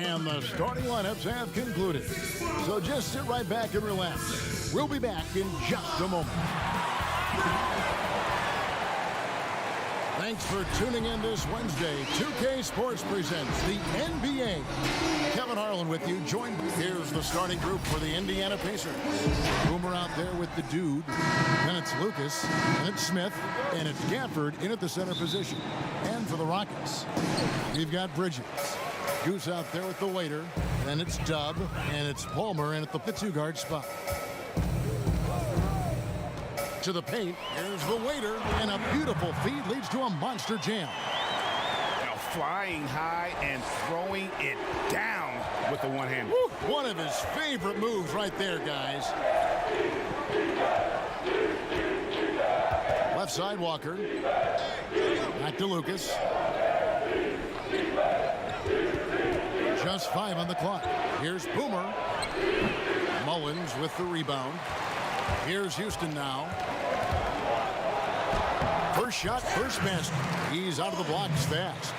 And the starting lineups have concluded. So just sit right back and relax. We'll be back in just a moment. Thanks for tuning in this Wednesday. 2K Sports presents the NBA. Kevin Harlan with you. Here's the starting group for the Indiana Pacers. Boomer out there with the dude. Then it's Lucas. And it's Smith. And it's Gafford in at the center position. And for the Rockets, we've got Bridges. Goose out there with the waiter. Then it's Dub. And it's Palmer in at the two-guard spot. To the paint, here's the waiter, and a beautiful feed leads to a monster jam. Now flying high and throwing it down with the one-hander. One of his favorite moves right there, guys. Left side, Walker. Back to Lucas. Just 5 on the clock. Here's Boomer. Mullins with the rebound. Here's Houston now. First shot, first basket. He's out of the blocks fast.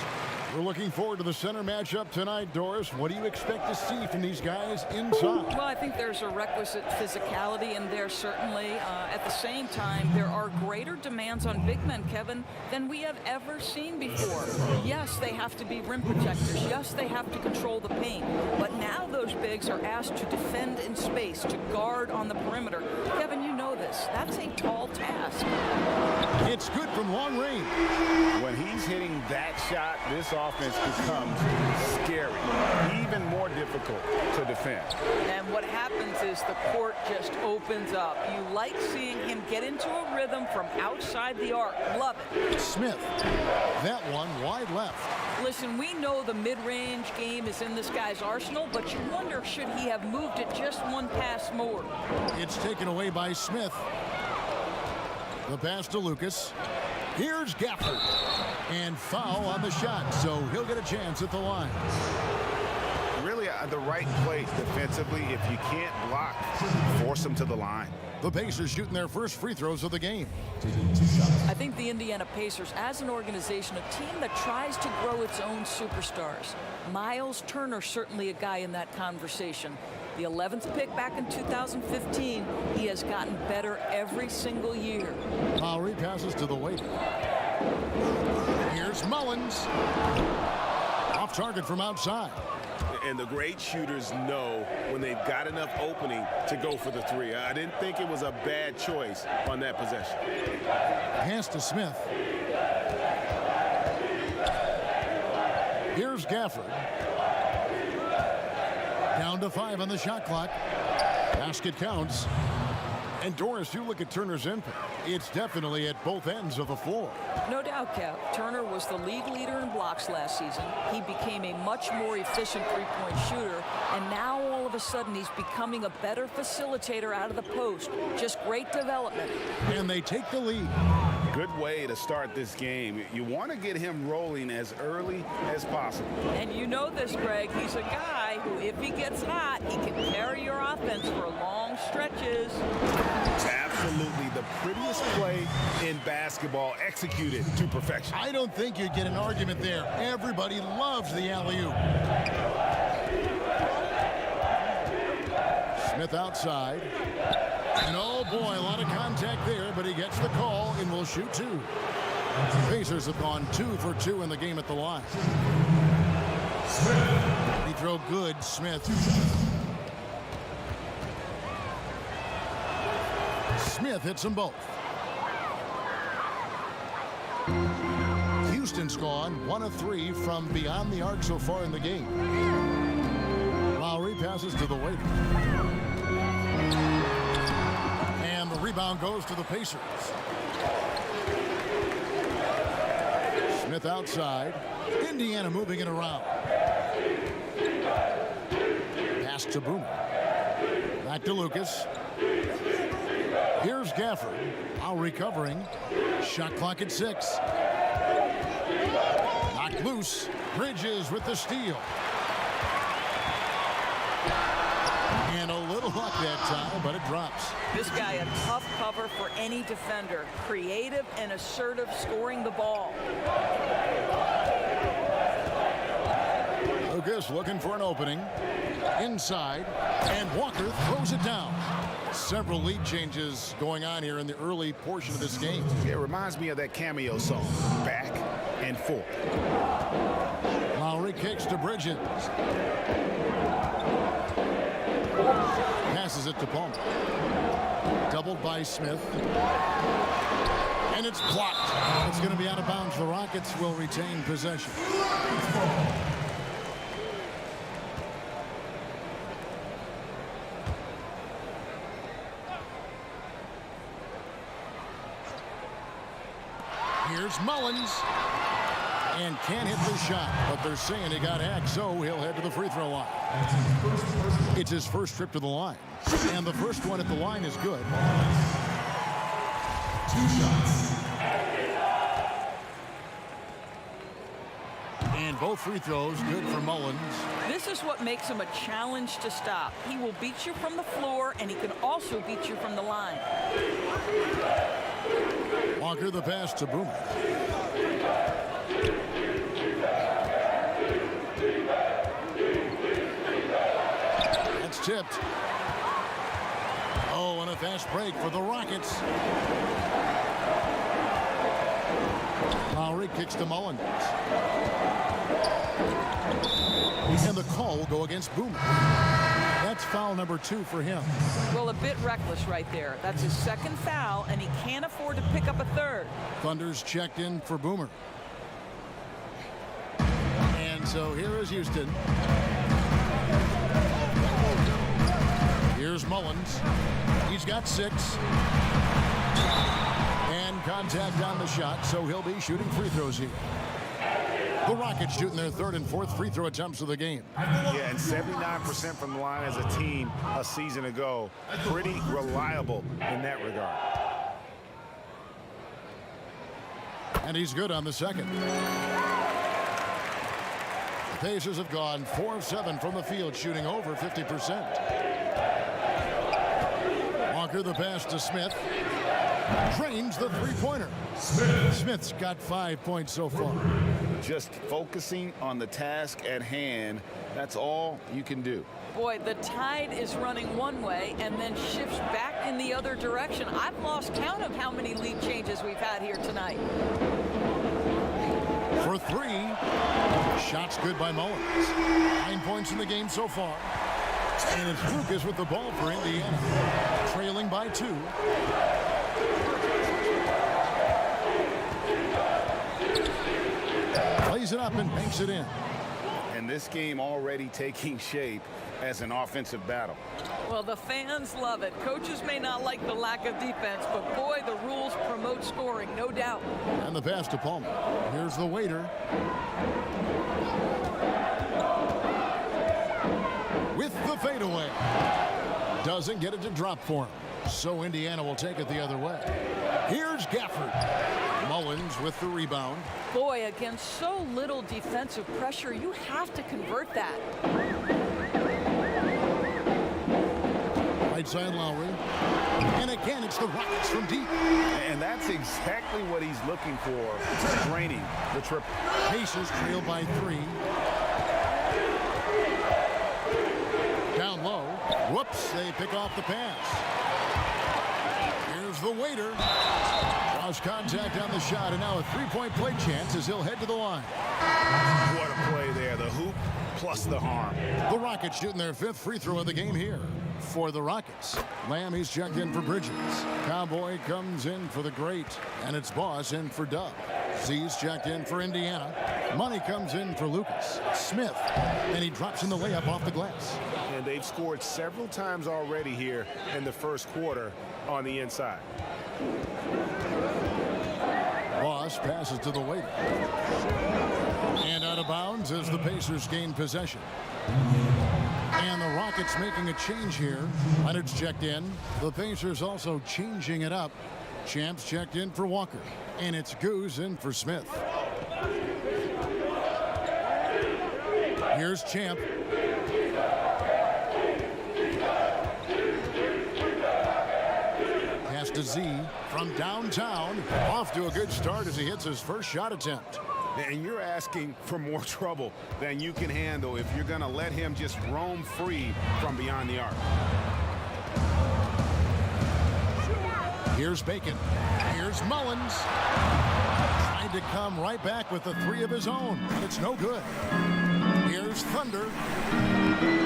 We're looking forward to the center matchup tonight, Doris. What do you expect to see from these guys inside? Well, I think there's a requisite physicality in there, certainly. At the same time, there are greater demands on big men, Kevin, than we have ever seen before. Yes, they have to be rim protectors. Yes, they have to control the paint. But now those bigs are asked to defend in space, to guard on the perimeter. Kevin, you know this. That's a tall task. It's good from long range. When he's hitting that shot, this offense becomes scary, even more difficult to defend. And what happens is the court just opens up. You like seeing him get into a rhythm from outside the arc. Love it. Smith, that one wide left. Listen, we know the mid-range game is in this guy's arsenal, but you wonder, should he have moved it just one pass more? It's taken away by Smith. The pass to Lucas. Here's Gafford. And foul on the shot, so he'll get a chance at the line. Really the right play defensively. If you can't block, force them to the line. The Pacers shooting their first free throws of the game. I think the Indiana Pacers, as an organization, a team that tries to grow its own superstars. Miles Turner, certainly a guy in that conversation. The 11th pick back in 2015, he has gotten better every single year. Lowry passes to the waiter. Here's Mullins. Off target from outside. And the great shooters know when they've got enough opening to go for the three. I didn't think it was a bad choice on that possession. Pass to Smith. Here's Gafford. Down to 5 on the shot clock. Basket counts. And Doris, you look at Turner's impact. It's definitely at both ends of the floor. No doubt, Kev. Turner was the league leader in blocks last season. He became a much more efficient three-point shooter. And now, all of a sudden, he's becoming a better facilitator out of the post. Just great development. And they take the lead. Good way to start this game. You want to get him rolling as early as possible. And you know this, Greg. He's a guy who, if he gets hot, he can carry your offense for long stretches. It's absolutely the prettiest play in basketball, executed to perfection. I don't think you'd get an argument there. Everybody loves the alley-oop. Smith outside. And oh boy, a lot of contact there, but he gets the call and will shoot 2. Pacers have gone 2 for 2 in the game at the line. He throw good, Smith. Smith hits them both. Houston's gone 1 of 3 from beyond the arc so far in the game. Lowry passes to the waiter. And the rebound goes to the Pacers. Smith outside. Indiana moving it around. Pass to Boomer. Back to Lucas. Here's Gafford. Now recovering. Shot clock at 6. Knocked loose. Bridges with the steal. And a little luck that time, but it drops. This guy, a tough cover for any defender. Creative and assertive scoring the ball. Lucas looking for an opening. Inside, and Walker throws it down. Several lead changes going on here in the early portion of this game. It reminds me of that cameo song, Back and Forth. Lowry kicks to Bridges. Passes it to Palmer. Doubled by Smith. And it's blocked. It's going to be out of bounds. The Rockets will retain possession. Here's Mullins. And can't hit the shot, but they're saying he got hacked, so he'll head to the free throw line. It's his first trip to the line, and the first one at the line is good. 2 shots. And both free throws good for Mullins. This is what makes him a challenge to stop. He will beat you from the floor, and he can also beat you from the line. Walker the pass to Boomer. That's tipped. Oh, and a fast break for the Rockets. Lowry kicks to Mullins. And the call will go against Boomer. That's foul number 2 for him. Well, a bit reckless right there. That's his second foul, and he can't afford to pick up a third. Thunder's checked in for Boomer. And so here is Houston. Here's Mullins. He's got 6. And contact on the shot, so he'll be shooting free throws here. The Rockets shooting their 3rd and 4th free throw attempts of the game. Yeah, and 79% from the line as a team a season ago. Pretty reliable in that regard. And he's good on the second. The Pacers have gone 4 of 7 from the field, shooting over 50%. Walker the pass to Smith. Drains the three-pointer. Smith's got 5 points so far. Just focusing on the task at hand, that's all you can do. Boy, the tide is running one way and then shifts back in the other direction. I've lost count of how many lead changes we've had here tonight. For 3. Shots good by Mullins. 9 points in the game so far. And it's Lucas with the ball for Indiana. Trailing by 2. Plays it up and banks it in. And this game already taking shape as an offensive battle. Well, the fans love it. Coaches may not like the lack of defense, but boy, the rules promote scoring, no doubt. And the pass to Palmer. Here's the waiter. With the fadeaway. Doesn't get it to drop for him. So Indiana will take it the other way. Here's Gafford. Mullins with the rebound. Boy, against so little defensive pressure, you have to convert that. Right side Lowry. And again, it's the Rockets from deep. And that's exactly what he's looking for, draining the triple. Pacers trail by 3. Down low. Whoops, they pick off the pass. Here's the waiter. Draws contact on the shot, and now a 3-point play chance as he'll head to the line. What a play there, the hoop plus the harm. The Rockets shooting their 5th free throw of the game here. For the Rockets, Lamb, he's checked in for Bridges. Cowboy comes in for the great, and it's Boss in for Dub. Z's checked in for Indiana. Money comes in for Lucas. Smith, and he drops in the layup off the glass. And they've scored several times already here in the first quarter on the inside. Boss passes to the waiter. And out of bounds as the Pacers gain possession. And the Rockets making a change here. Leonard's checked in. The Pacers also changing it up. Champs checked in for Walker. And it's Goose in for Smith. Here's Champ. Pass to Z from downtown. Off to a good start as he hits his first shot attempt. And you're asking for more trouble than you can handle if you're going to let him just roam free from beyond the arc. Here's Bacon. Here's Mullins. Trying to come right back with the three of his own, but it's no good. Here's Thunder.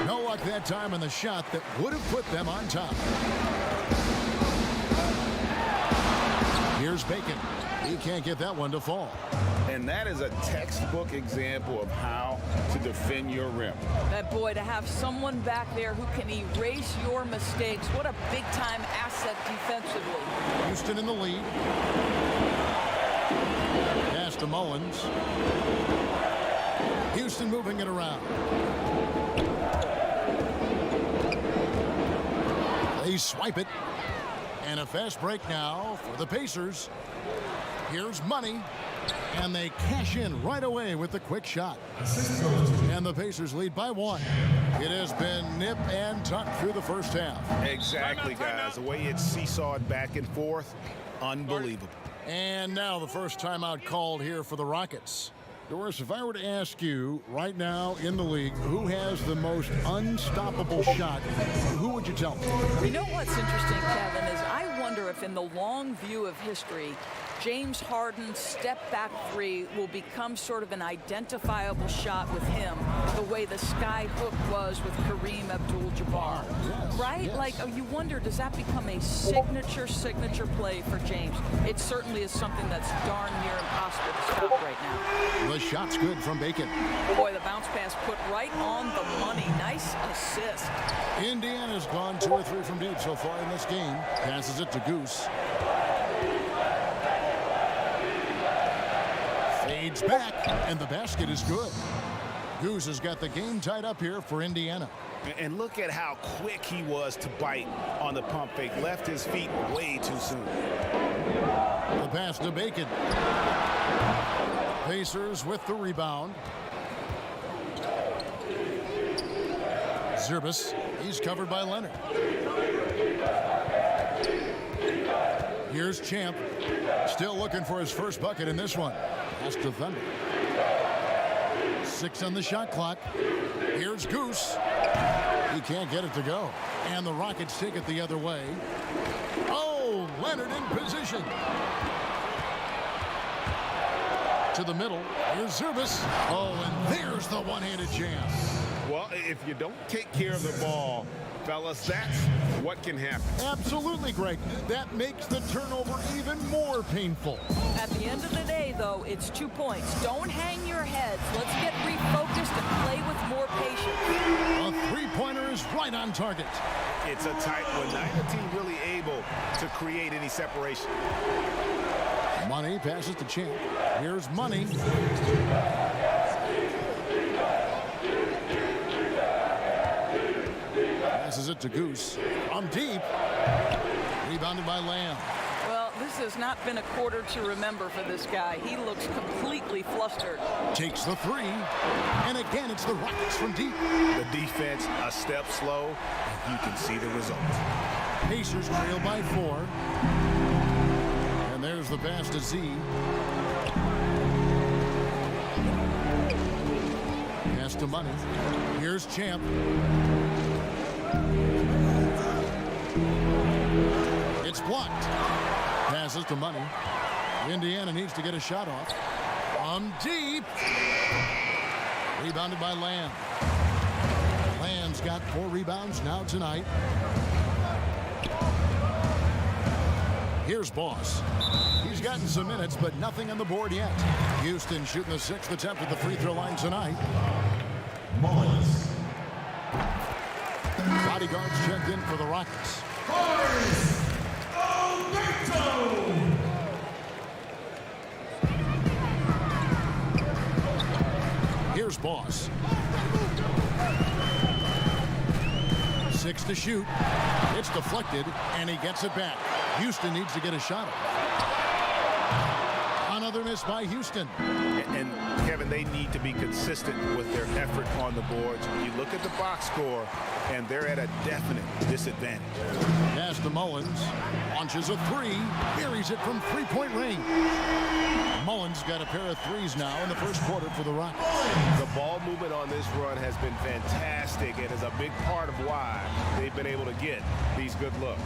No luck that time in the shot that would have put them on top. Here's Bacon. He can't get that one to fall. And that is a textbook example of how to defend your rim. That boy, to have someone back there who can erase your mistakes, what a big-time asset defensively. Houston in the lead. Pass to Mullins. Houston moving it around. They swipe it. And a fast break now for the Pacers. Here's Money. And they cash in right away with the quick shot. And the Pacers lead by 1. It has been nip and tuck through the first half. Exactly, guys. The way it's seesawed back and forth, unbelievable. And now the first timeout called here for the Rockets. Doris, if I were to ask you right now in the league who has the most unstoppable shot, who would you tell me? You know what's interesting, Kevin, is I wonder if in the long view of history, James Harden's step-back three will become sort of an identifiable shot with him, the way the sky hook was with Kareem Abdul-Jabbar. Yes, right? yes. Like, you wonder, does that become a signature play for James? It certainly is something that's darn near impossible to stop right now. The shot's good from Bacon. Boy, the bounce pass put right on the money. Nice assist. Indiana's gone 2 or 3 from deep so far in this game. Passes it to Goose. Fades back, and the basket is good. Goose has got the game tied up here for Indiana. And look at how quick he was to bite on the pump fake. Left his feet way too soon. The pass to Bacon. Pacers with the rebound. Zerbis, he's covered by Leonard. Here's Champ, still looking for his first bucket in this one. Pass to Thunder. 6 on the shot clock. Here's Goose. He can't get it to go. And the Rockets take it the other way. Oh, Leonard in position. To the middle. Here's Zerbis. Oh, and there's the one-handed jam. Well, if you don't take care of the ball, fellas, that's what can happen. Absolutely, Greg. That makes the turnover even more painful. At the end of the day, though, it's 2 points. Don't hang your heads. Let's get refocused and play with more patience. A three-pointer is right on target. It's a tight one. Neither team really able to create any separation. Money passes to Champ. Here's Money. Passes it to Goose. From deep. Rebounded by Lamb. Well, this has not been a quarter to remember for this guy. He looks completely flustered. Takes the three. And again, it's the Rockets from deep. The defense a step slow, and you can see the result. Pacers trail by 4. And there's the pass to Z. Pass to Money. Here's Champ. It's blocked. Passes to Money. Indiana needs to get a shot off. From deep. Rebounded by Lamb. Lamb's got 4 rebounds now tonight. Here's Boss. He's gotten some minutes, but nothing on the board yet. Houston shooting the 6th attempt at the free throw line tonight. Mullins. Bodyguards checked in for the Rockets. Alberto. Here's Boss. 6 to shoot. It's deflected, and he gets it back. Houston needs to get a shot off. Another miss by Houston. And Kevin, they need to be consistent with their effort on the boards. You look at the box score, and they're at a definite disadvantage. Pass to Mullins. Launches a three. Buries it from three-point range. Mullins got a pair of threes now in the first quarter for the Rockets. The ball movement on this run has been fantastic and is a big part of why they've been able to get these good looks.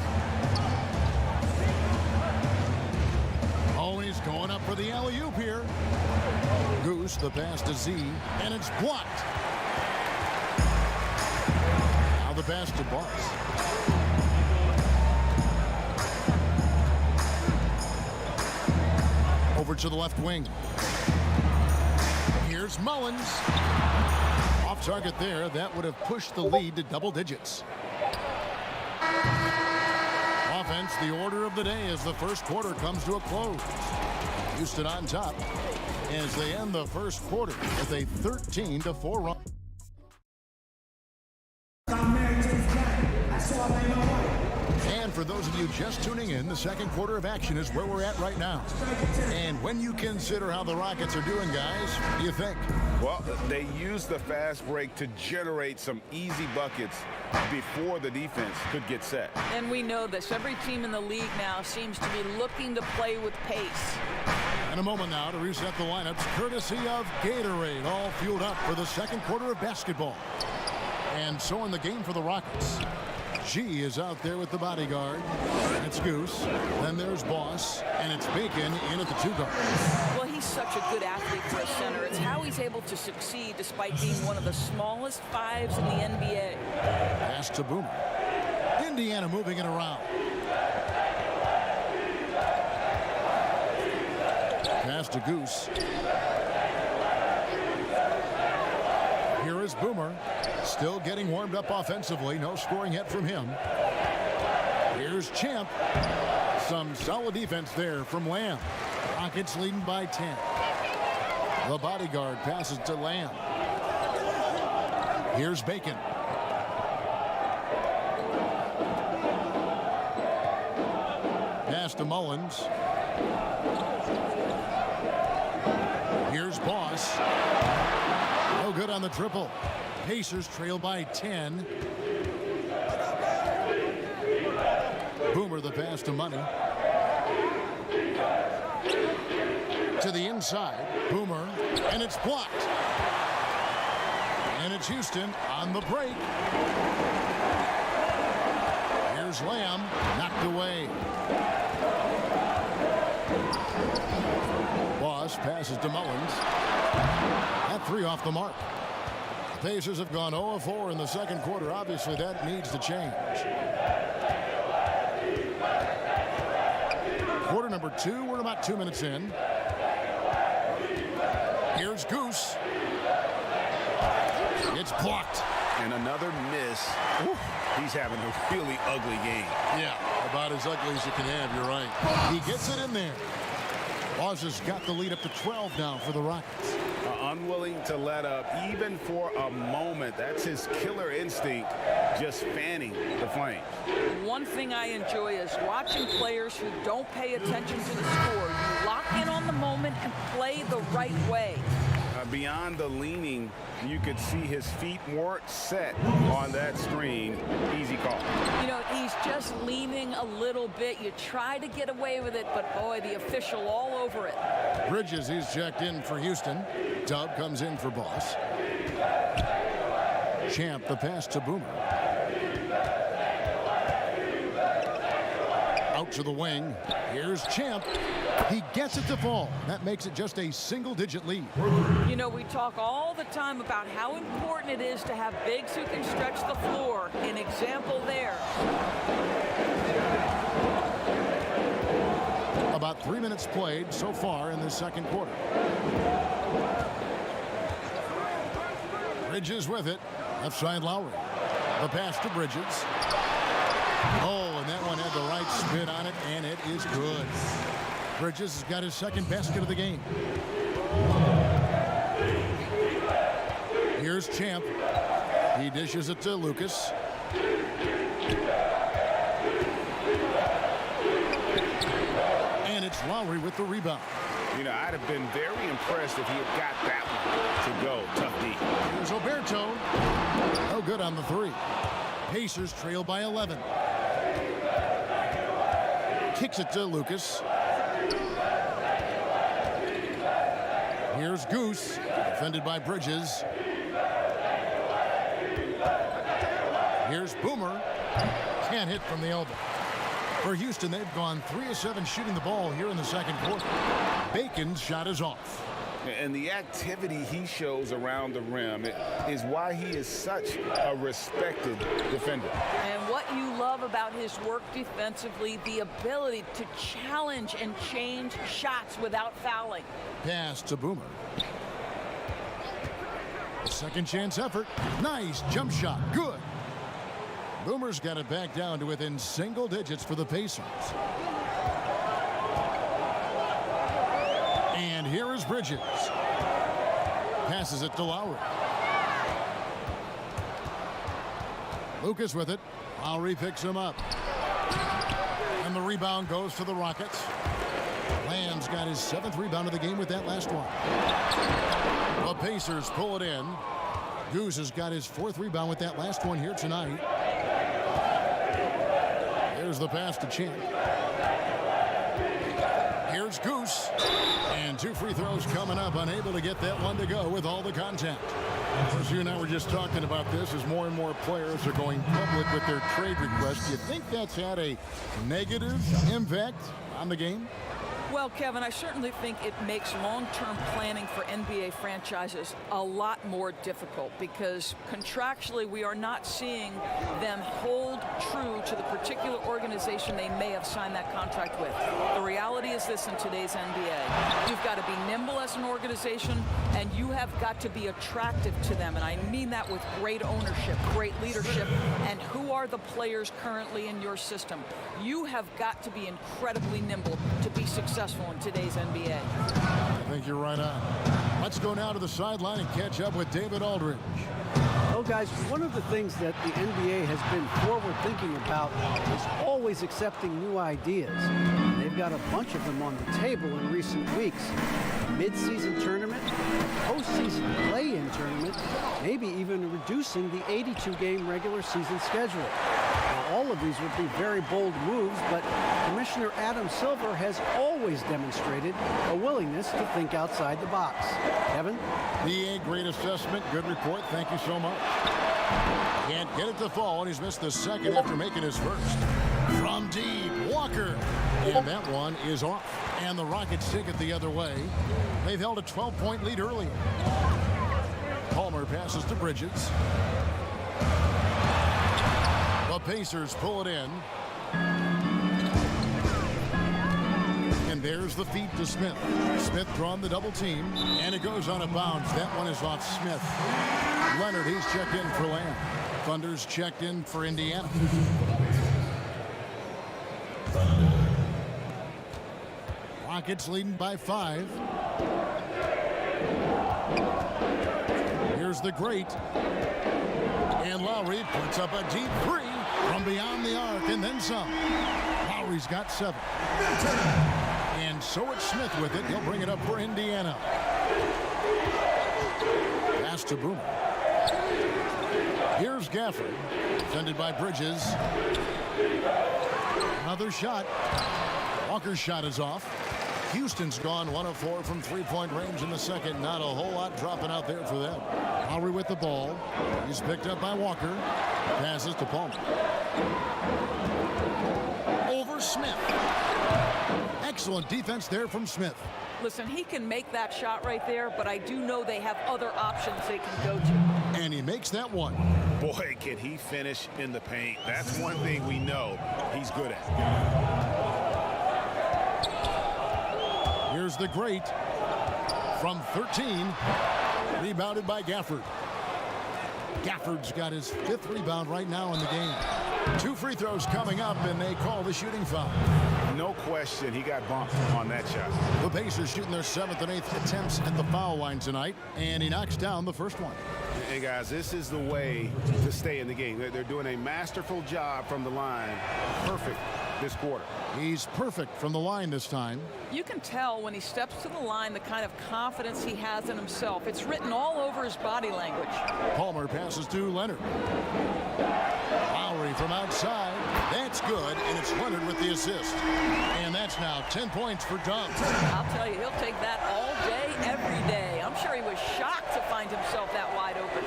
Oh, and he's going up for the alley-oop here. Goose, the pass to Z, and it's blocked. Now the pass to Boss. Over to the left wing. Here's Mullins. Off target there. That would have pushed the lead to double digits. Offense, the order of the day as the first quarter comes to a close. Houston on top as they end the first quarter with a 13-4 run. And for those of you just tuning in, the second quarter of action is where we're at right now. And when you consider how the Rockets are doing, guys, what do you think? Well, they used the fast break to generate some easy buckets before the defense could get set. And we know this. Every team in the league now seems to be looking to play with pace. And a moment now to reset the lineups, courtesy of Gatorade, all fueled up for the second quarter of basketball. And so in the game for the Rockets, G is out there with the bodyguard. It's Goose. Then there's Boss. And it's Bacon in at the 2 guard. Well, he's such a good athlete for a center. It's how he's able to succeed despite being one of the smallest fives in the NBA. Pass to Boomer. Indiana moving it around. Pass to Goose. Here is Boomer. Still getting warmed up offensively. No scoring yet from him. Here's Champ. Some solid defense there from Lamb. Rockets leading by 10. The bodyguard passes to Lamb. Here's Bacon. Pass to Mullins. Here's Boss. No good on the triple. Pacers trail by 10. Boomer the pass to Money. To the inside. Boomer. And it's blocked. And it's Houston on the break. Here's Lamb. Knocked away. Boss passes to Mullins. That three off the mark. The Pacers have gone 0-4 in the second quarter. Obviously, that needs to change. Quarter number 2. We're about 2 minutes in. Here's Goose. It's blocked. And another miss. Ooh, he's having a really ugly game. Yeah, about as ugly as you can have. You're right. He gets it in there. Boss has got the lead up to 12 now for the Rockets. Unwilling to let up even for a moment. That's his killer instinct, just fanning the flames. One thing I enjoy is watching players who don't pay attention to the score. You lock in on the moment and play the right way. Beyond the leaning, you could see his feet weren't set on that screen. Easy call. You know, he's just leaning a little bit. You try to get away with it, but boy, the official all over it. Bridges, he's checked in for Houston. Dub comes in for Boss. Champ, the pass to Boomer. Out to the wing. Here's Champ. He gets it to fall. That makes it just a single-digit lead. You know, we talk all the time about how important it is to have bigs who can stretch the floor. An example there. About 3 minutes played so far in the second quarter. Bridges with it. Left side Lowry. The pass to Bridges. Oh, and that one had the right spin on it, and it is good. Bridges has got his second basket of the game. Here's Champ. He dishes it to Lucas. And it's Lowry with the rebound. You know, I'd have been very impressed if he had got that one to go. Tough D. Here's Oberto. No good on the three. Pacers trail by 11. Kicks it to Lucas. Here's Goose, defended by Bridges. Here's Boomer. Can't hit from the elbow. For Houston, they've gone 3 of 7 shooting the ball here in the second quarter. Bacon's shot is off. And the activity he shows around the rim is why he is such a respected defender. And what you love about his work defensively, the ability to challenge and change shots without fouling. Pass to Boomer. Second chance effort. Nice jump shot. Good. Boomer's got it back down to within single digits for the Pacers. And here is Bridges. Passes it to Lowry. Lucas with it. Lowry picks him up. And the rebound goes to the Rockets. Lamb's got his 7th rebound of the game with that last one. The Pacers pull it in. Goose has got his 4th rebound with that last one here tonight. Here's the pass to Champ. Here's Goose. And 2 free throws coming up. Unable to get that one to go with all the contact. As you and I were just talking about this, as more and more players are going public with their trade requests, do you think that's had a negative impact on the game? Well, Kevin, I certainly think it makes long-term planning for NBA franchises a lot more difficult because contractually we are not seeing them hold true to the particular organization they may have signed that contract with. The reality is this in today's NBA. You've got to be nimble as an organization, and you have got to be attractive to them. And I mean that with great ownership, great leadership, and who are the players currently in your system. You have got to be incredibly nimble to be successful in today's NBA. I think you're right on. Let's go now to the sideline and catch up with David Aldridge. Well, guys, one of the things that the NBA has been forward thinking about is always accepting new ideas. They've got a bunch of them on the table in recent weeks. Mid-season tournament, postseason play-in tournament, maybe even reducing the 82-game regular season schedule. Now, all of these would be very bold moves, but Commissioner Adam Silver has always demonstrated a willingness to think outside the box. Kevin? BA, great assessment, good report. Thank you so much. Can't get it to fall, and he's missed the second after making his first. From deep, Walker. And that one is off. And the Rockets take it the other way. They've held a 12-point lead earlier. Palmer passes to Bridges. The Pacers pull it in. And there's the feed to Smith. Smith drawn the double team, and it goes on a bounce. That one is off Smith. Leonard, he's checked in for Lamb. Thunder's checked in for Indiana. Rockets leading by 5. Here's the great. And Lowry puts up a deep 3 from beyond the arc and then some. Lowry's got 7. And so it's Smith with it. He'll bring it up for Indiana. Pass to Boomer. Here's Gafford. Defended by Bridges. Another shot. Walker's shot is off. Houston's gone 1 of 4 from 3-point range in the second. Not a whole lot dropping out there for them. Lowry with the ball. He's picked up by Walker. Passes to Palmer. Over Smith. Excellent defense there from Smith. Listen, he can make that shot right there, but I do know they have other options they can go to. And he makes that one. Boy, can he finish in the paint. That's one thing we know he's good at. Here's the great from 13, rebounded by Gafford. Gafford's got his 5th rebound right now in the game. 2 free throws coming up, and they call the shooting foul. No question, he got bumped on that shot. The Pacers shooting their 7th and 8th attempts at the foul line tonight, and he knocks down the first one. And guys, this is the way to stay in the game. They're doing a masterful job from the line. Perfect this quarter. He's perfect from the line this time. You can tell when he steps to the line the kind of confidence he has in himself. It's written all over his body language. Palmer passes to Leonard. Lowry from outside. That's good, and it's Leonard with the assist. And that's now 10 points for Dunn. I'll tell you, he'll take that all day, every day. I'm sure he was shocked to find himself that wide open.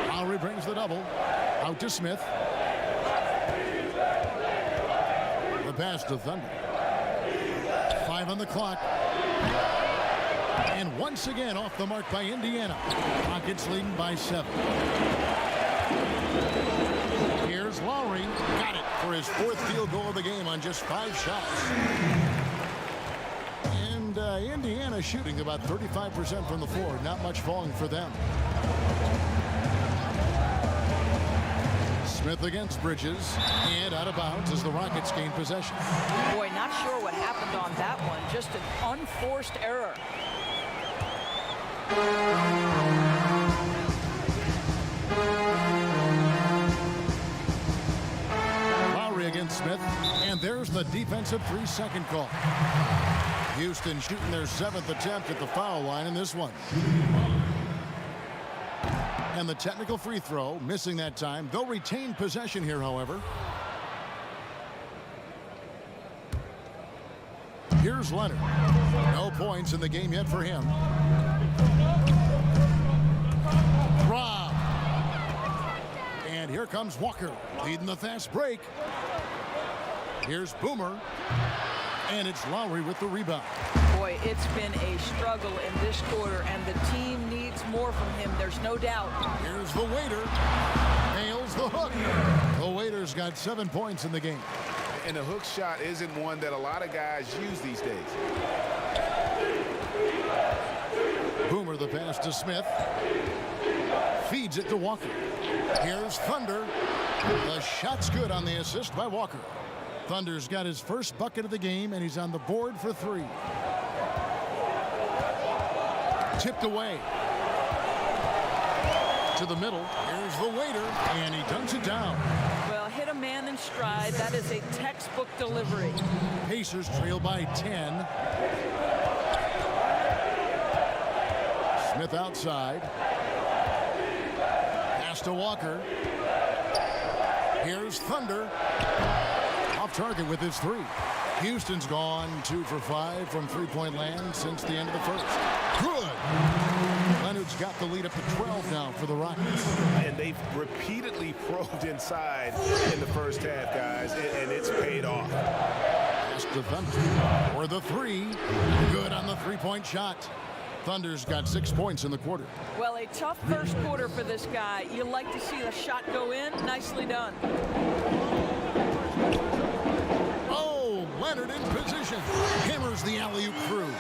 Lowry brings the double. Out to Smith. The pass to Thunder. 5 on the clock. And once again off the mark by Indiana. Rockets leading by 7. Here's Lowry. Got it for his 4th field goal of the game on just 5 shots. And Indiana shooting about 35% from the floor. Not much falling for them. Smith against Bridges, and out of bounds as the Rockets gain possession. Boy, not sure what happened on that one. Just an unforced error. Lowry against Smith, and there's the defensive 3-second call. Houston shooting their 7th attempt at the foul line in this one. And the technical free throw, missing that time. They'll retain possession here, however. Here's Leonard. No points in the game yet for him. Rob. And here comes Walker, leading the fast break. Here's Boomer. And it's Lowry with the rebound. Boy, it's been a struggle in this quarter, and the team needs more from him. There's no doubt. Here's the waiter. Nails the hook. The waiter's got 7 points in the game. And the hook shot isn't one that a lot of guys use these days. Boomer the pass to Smith. Feeds it to Walker. Here's Thunder. The shot's good on the assist by Walker. Thunder's got his first bucket of the game, and he's on the board for 3. Tipped away. To the middle. Here's the waiter, and he dunks it down. Well, hit a man in stride. That is a textbook delivery. Pacers trail by 10. Smith outside. Pass to Walker. Here's Thunder. Off target with his 3. Houston's gone 2 for 5 from three-point land since the end of the first. Good. Leonard's got the lead up to 12 now for the Rockets. And they've repeatedly probed inside in the first half, guys, and it's paid off. Pass to Thunder for the 3. Good on the three-point shot. Thunder's got 6 points in the quarter. Well, a tough first quarter for this guy. You like to see the shot go in. Nicely done. Leonard in position. Hammers the alley-oop through.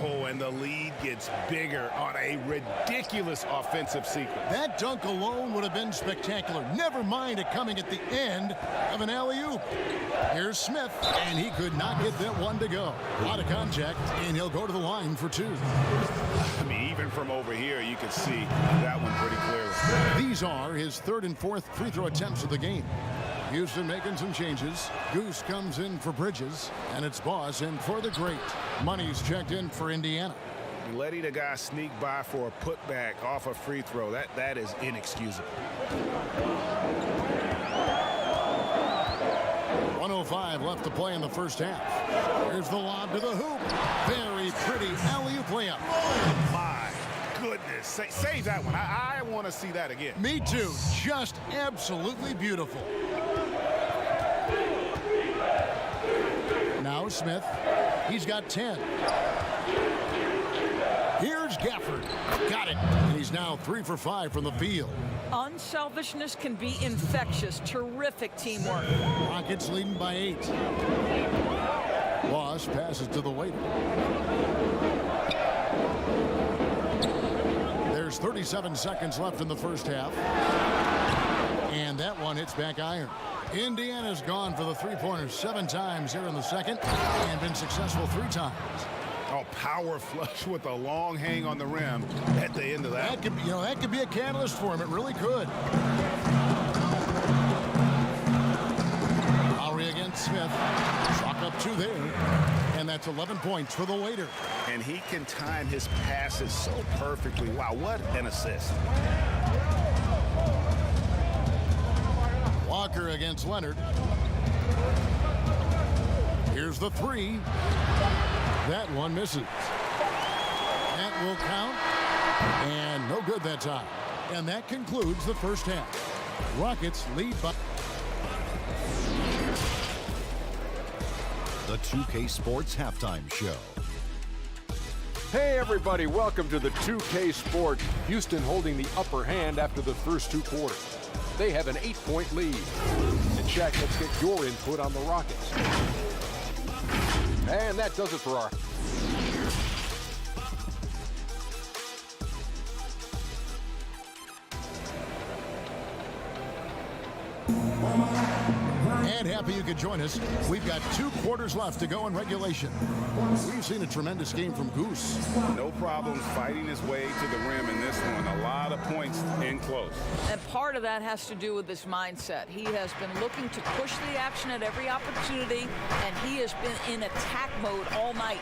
Oh, and the lead gets bigger on a ridiculous offensive sequence. That dunk alone would have been spectacular. Never mind it coming at the end of an alley-oop. Here's Smith, and he could not get that one to go. A lot of contact, and he'll go to the line for 2. I mean, even from over here, you can see that one pretty clearly. These are his 3rd and 4th free throw attempts of the game. Houston making some changes. Goose comes in for Bridges, and it's Boss in for the Great. Money's checked in for Indiana. Letting the guy sneak by for a putback off a free throw, that is inexcusable. 1:05 left to play in the first half. Here's the lob to the hoop. Very pretty alley-oop layup. My goodness. Save that one. I want to see that again. Me too. Just absolutely beautiful. Now Smith. He's got 10. Here's Gafford. Got it. And he's now 3 for 5 from the field. Unselfishness can be infectious. Terrific teamwork. Rockets leading by 8. Boss passes to the waiter. There's 37 seconds left in the first half. And that one hits back iron. Indiana's gone for the three-pointers 7 times here in the second and been successful 3 times. Oh, power flush with a long hang on the rim at the end of that. That could be a catalyst for him. It really could. Lowry against Smith. Chalk up 2 there. And that's 11 points for the waiter. And he can time his passes so perfectly. Wow, what an assist. Walker against Leonard. Here's the 3. That one misses. That will count. And no good that time. And that concludes the first half. Rockets lead by... The 2K Sports Halftime Show. Hey everybody, welcome to the 2K Sports. Houston holding the upper hand after the first 2 quarters. They have an 8-point lead. And Shaq, let's get your input on the Rockets. And that does it for our... And happy you could join us. We've got 2 quarters left to go in regulation. We've seen a tremendous game from Goose. No problems fighting his way to the rim in this one. A lot of points in close. And part of that has to do with his mindset. He has been looking to push the action at every opportunity, and he has been in attack mode all night.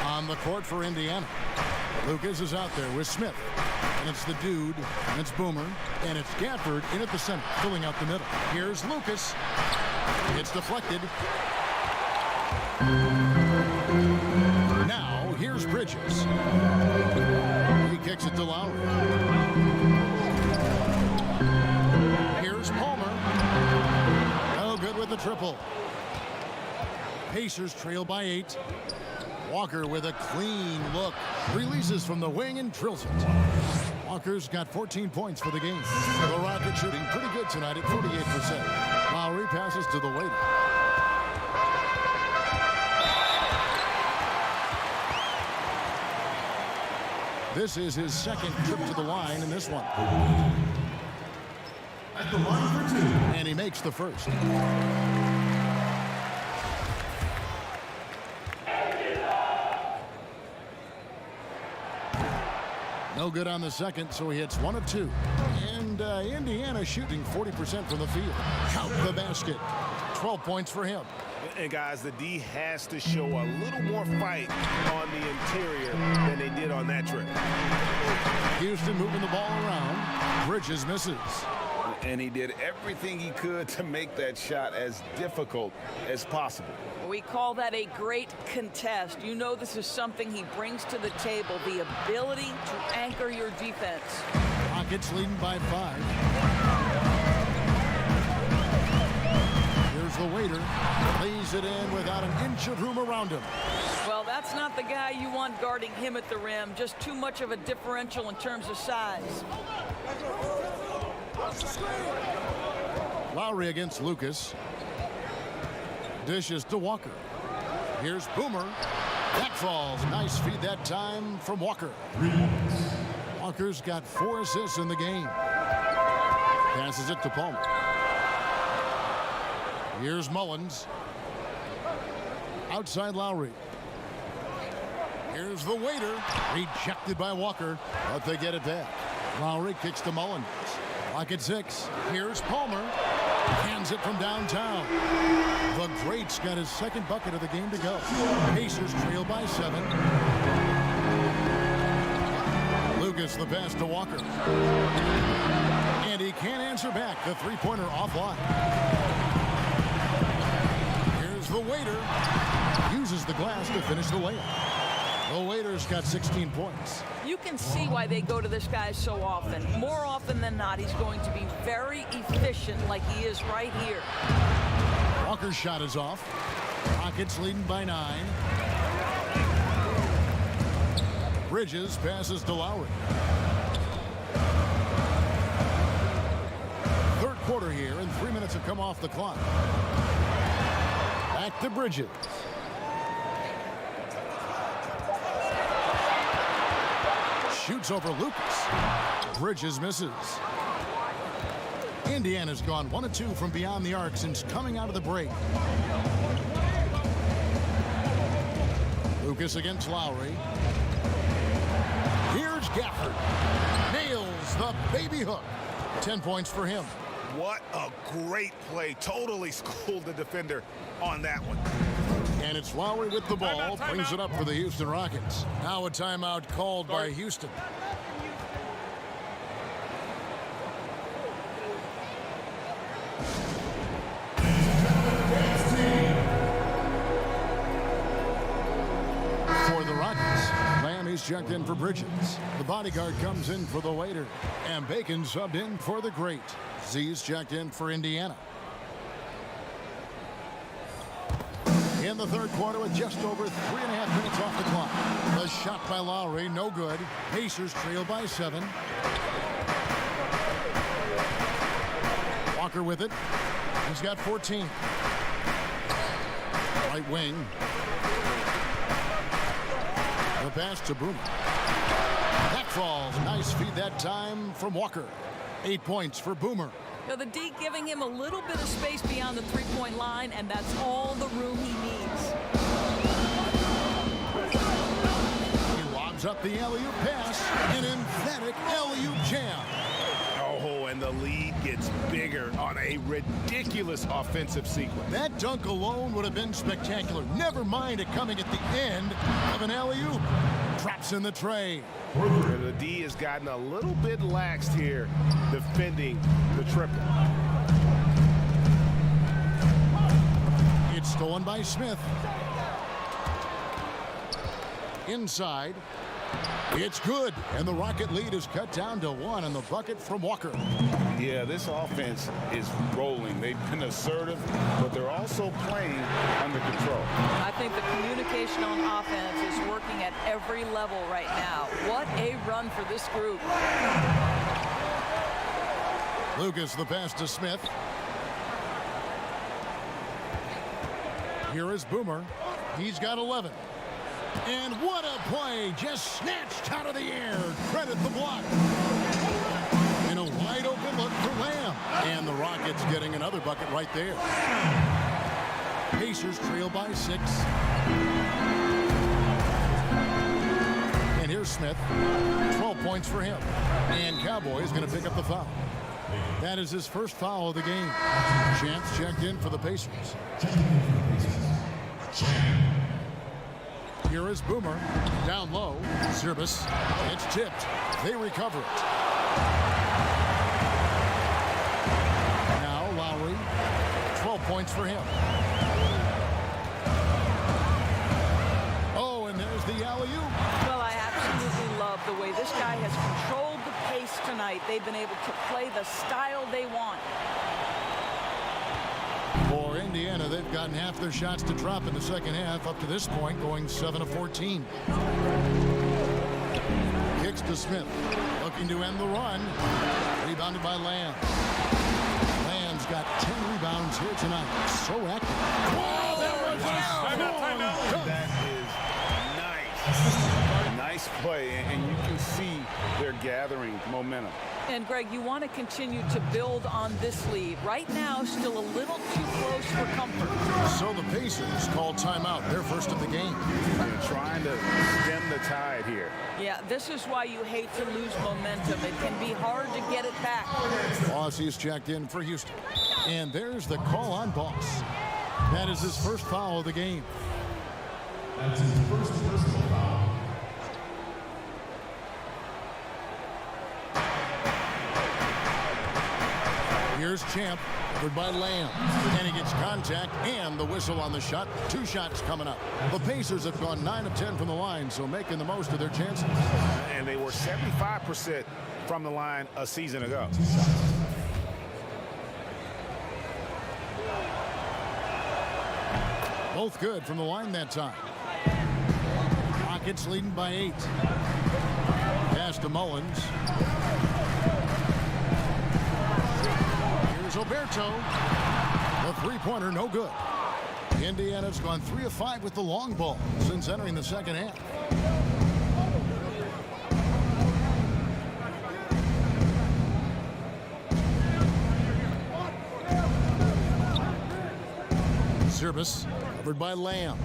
On the court for Indiana, Lucas is out there with Smith. And it's the dude, and it's Boomer, and it's Gafford in at the center, filling out the middle. Here's Lucas. It's deflected. Now, here's Bridges. He kicks it to Lowry. Here's Palmer. No good with the triple. Pacers trail by 8. Walker with a clean look. Releases from the wing and drills it. Walker's got 14 points for the game. The Rockets shooting pretty good tonight at 48%. Lowry passes to the waiter. This is his second trip to the line in this one. At the line for 2. And he makes the first. No good on the second, so he hits 1 of 2. And Indiana shooting 40% from the field. Count the basket. 12 points for him. And guys, the D has to show a little more fight on the interior than they did on that trip. Houston moving the ball around. Bridges misses. And he did everything he could to make that shot as difficult as possible. We call that a great contest. You know this is something he brings to the table, the ability to anchor your defense. Rockets leading by 5. Here's the waiter. Lays it in without an inch of room around him. Well, that's not the guy you want guarding him at the rim. Just too much of a differential in terms of size. Lowry against Lucas. Dishes to Walker. Here's Boomer. That falls. Nice feed that time from Walker. Walker's got 4 assists in the game. Passes it to Palmer. Here's Mullins. Outside Lowry. Here's the waiter. Rejected by Walker, but they get it back. Lowry kicks to Mullins. Lock at 6. Here's Palmer. Hands it from downtown. The Great's got his second bucket of the game to go. Pacers trail by 7. Lucas the pass to Walker. And he can't answer back. The 3-pointer offline. Here's the waiter. Uses the glass to finish the layup. The waiter's got 16 points. You can see why they go to this guy so often. More often than not, he's going to be very efficient like he is right here. Walker's shot is off. Rockets leading by 9. Bridges passes to Lowry. Third quarter here, and 3 minutes have come off the clock. Back to Bridges. Shoots over Lucas. Bridges misses. Indiana's gone 1 of 2 from beyond the arc since coming out of the break. Lucas against Lowry. Here's Gafford. Nails the baby hook. 10 points for him. What a great play. Totally schooled the defender on that one. And it's Lowry with the ball. Timeout. Brings it up for the Houston Rockets. Now a timeout called by Houston. For the Rockets, Lamb is checked in for Bridges. The bodyguard comes in for the waiter. And Bacon subbed in for the great. Z's checked in for Indiana. In the third quarter with just over 3.5 minutes off the clock. The shot by Lowry, no good. Pacers trail by 7. Walker with it. He's got 14. Right wing. The pass to Boomer. That falls. Nice feed that time from Walker. 8 points for Boomer. Now the D giving him a little bit of space beyond the three-point line, and that's all the room he needs. He lobs up the alley-oop pass. An emphatic alley-oop jam. Oh, and the lead gets bigger on a ridiculous offensive sequence. That dunk alone would have been spectacular. Never mind it coming at the end of an alley-oop. Drops in the tray. The D has gotten a little bit laxed here defending the triple. It's stolen by Smith. Inside. It's good. And the Rocket lead is cut down to 1 on the bucket from Walker. Yeah, this offense is rolling. They've been assertive, but they're also playing under control. I think the communication on offense is working at every level right now. What a run for this group. Lucas, the pass to Smith. Here is Boomer. He's got 11. And what a play. Just snatched out of the air. Credit the block. And a wide open look for Lamb. And the Rockets getting another bucket right there. Pacers trail by 6. And here's Smith. 12 points for him. And Cowboys going to pick up the foul. That is his first foul of the game. Chance checked in for the Pacers. Here is Boomer. Down low. Service. It's tipped. They recover it. Now Lowry. 12 points for him. Oh, and there's the alley-oop. Well, I absolutely love the way this guy has controlled the pace tonight. They've been able to play the style they want. For Indiana, they've gotten half their shots to drop in the second half up to this point, going 7 of 14. Kicks to Smith, looking to end the run. Rebounded by Lamb. Lamb's got 10 rebounds here tonight. So active. Whoa, that was That is nice. Nice play, and you can see they're gathering momentum. And Greg, you want to continue to build on this lead. Right now, still a little too close for comfort. So the Pacers call timeout. They're first of the game. They're trying to stem the tide here. Yeah, this is why you hate to lose momentum. It can be hard to get it back. Boss is checked in for Houston. And there's the call on Boss. That is his first foul of the game. That's his first personal foul. Here's Champ, covered by Lamb. And he gets contact and the whistle on the shot. 2 shots coming up. The Pacers have gone 9 of 10 from the line, so making the most of their chances. And they were 75% from the line a season ago. Both good from the line that time. Rockets leading by 8. Pass to Mullins. Here's Oberto. The three-pointer, no good. Indiana's gone 3 of 5 with the long ball since entering the second half. Service covered by Lamb.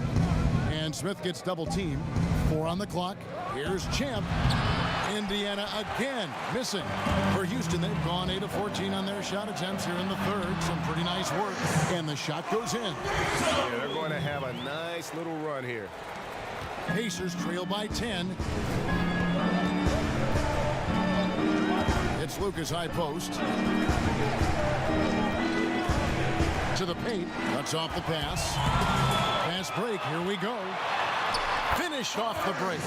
And And Smith gets double teamed. 4 on the clock. Here's Champ. Indiana again missing. For Houston, they've gone 8 of 14 on their shot attempts here in the third. Some pretty nice work. And the shot goes in. Yeah, they're going to have a nice little run here. Pacers trail by 10. It's Lucas high post. To the paint. Cuts off the pass. Pass break. Here we go. Finished off the break.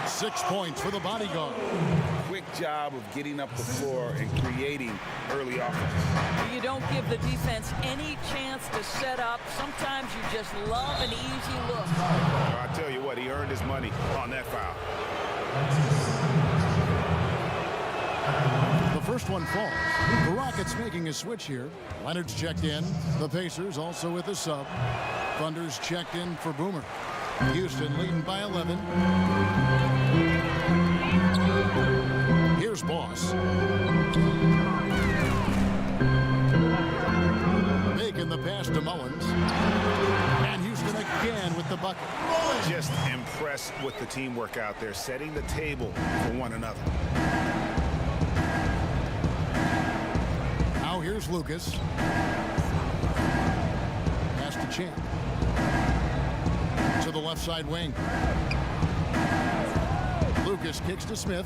6 points for the bodyguard. Quick job of getting up the floor and creating early offense. You don't give the defense any chance to set up. Sometimes you just love an easy look. I tell you what, he earned his money on that foul. The first one falls. The Rockets making a switch here. Leonard's checked in. The Pacers also with a sub. Thunder's checked in for Boomer. Houston leading by 11. Here's Boss. Making the pass to Mullins. And Houston again with the bucket. Just impressed with the teamwork out there, setting the table for one another. Now here's Lucas. Pass to Champ. To the left side wing. Lucas kicks to Smith.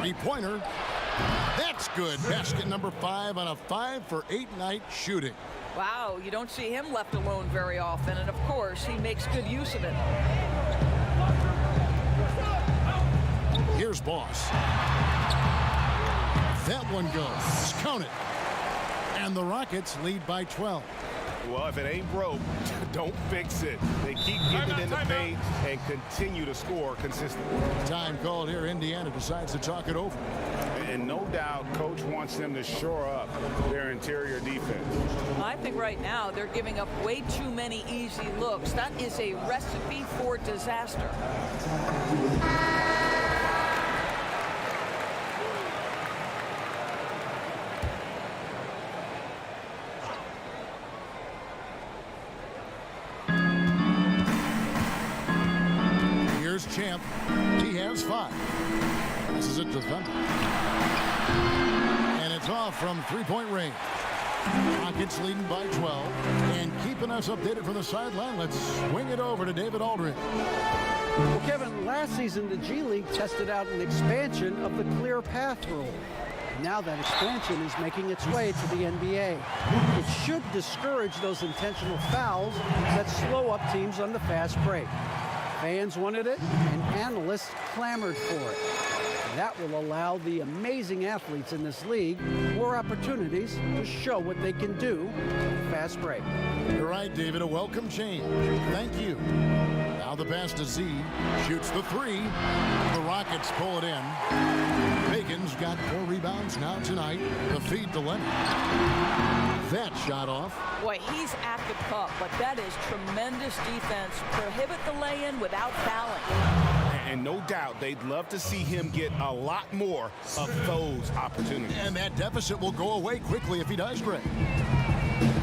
Three-pointer. That's good. Basket number 5 on a 5 for 8 night shooting. Wow, you don't see him left alone very often, and of course, he makes good use of it. Here's Boss. That one goes. Count it. And the Rockets lead by 12. Well, if it ain't broke, don't fix it. They keep getting it in the paint and continue to score consistently. Time called here. Indiana decides to talk it over. And no doubt, Coach wants them to shore up their interior defense. I think right now they're giving up way too many easy looks. That is a recipe for disaster. Champ, he has 5. This is it to Thunder. And it's off from 3-point range. Rockets leading by 12. And keeping us updated from the sideline, let's swing it over to David Aldridge. Well, Kevin, last season the G League tested out an expansion of the clear path rule. Now that expansion is making its way to the NBA. It should discourage those intentional fouls that slow up teams on the fast break. Fans wanted it, and analysts clamored for it. That will allow the amazing athletes in this league more opportunities to show what they can do with fast break. You're right, David. A welcome change. Thank you. Now the pass to Z. Shoots the 3. The Rockets pull it in. Bacon's got 4 rebounds now tonight. The feed to Leonard. That shot off. Boy, he's at the cup, but that is tremendous defense. Prohibit the lay-in without fouling. And no doubt they'd love to see him get a lot more of those opportunities. And that deficit will go away quickly if he does, Greg.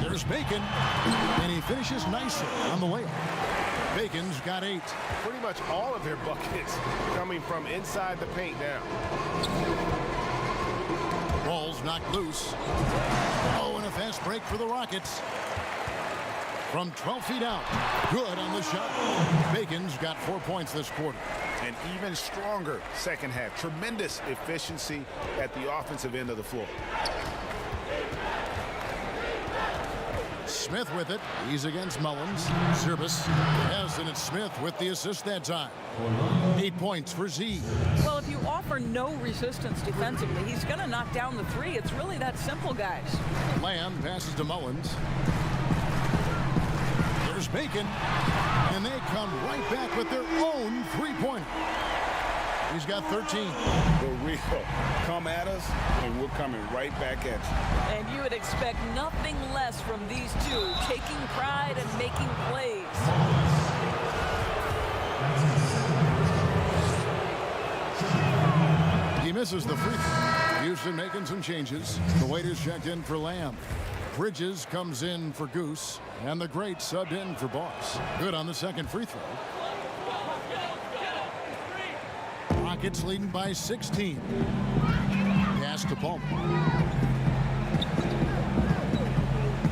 There's Bacon, and he finishes nicely on the layup. Bacon's got 8. Pretty much all of their buckets coming from inside the paint now. Ball's knocked loose. Oh, and a fast break for the Rockets. From 12 feet out. Good on the shot. Bacon's got 4 points this quarter. An even stronger second half. Tremendous efficiency at the offensive end of the floor. Smith with it. He's against Mullins. Service. Yes, and it's Smith with the assist that time. 8 points for Z. Well, if you offer no resistance defensively, he's going to knock down the 3. It's really that simple, guys. Lamb passes to Mullins. There's Bacon. And they come right back with their own 3-pointer. He's got 13. The real come at us, and we're coming right back at you. And you would expect nothing less from these two, taking pride and making plays. He misses the free throw. Houston making some changes. The waiters checked in for Lamb. Bridges comes in for Goose, and the great subbed in for Boss. Good on the second free throw. Rockets leading by 16. Pass to Palmer.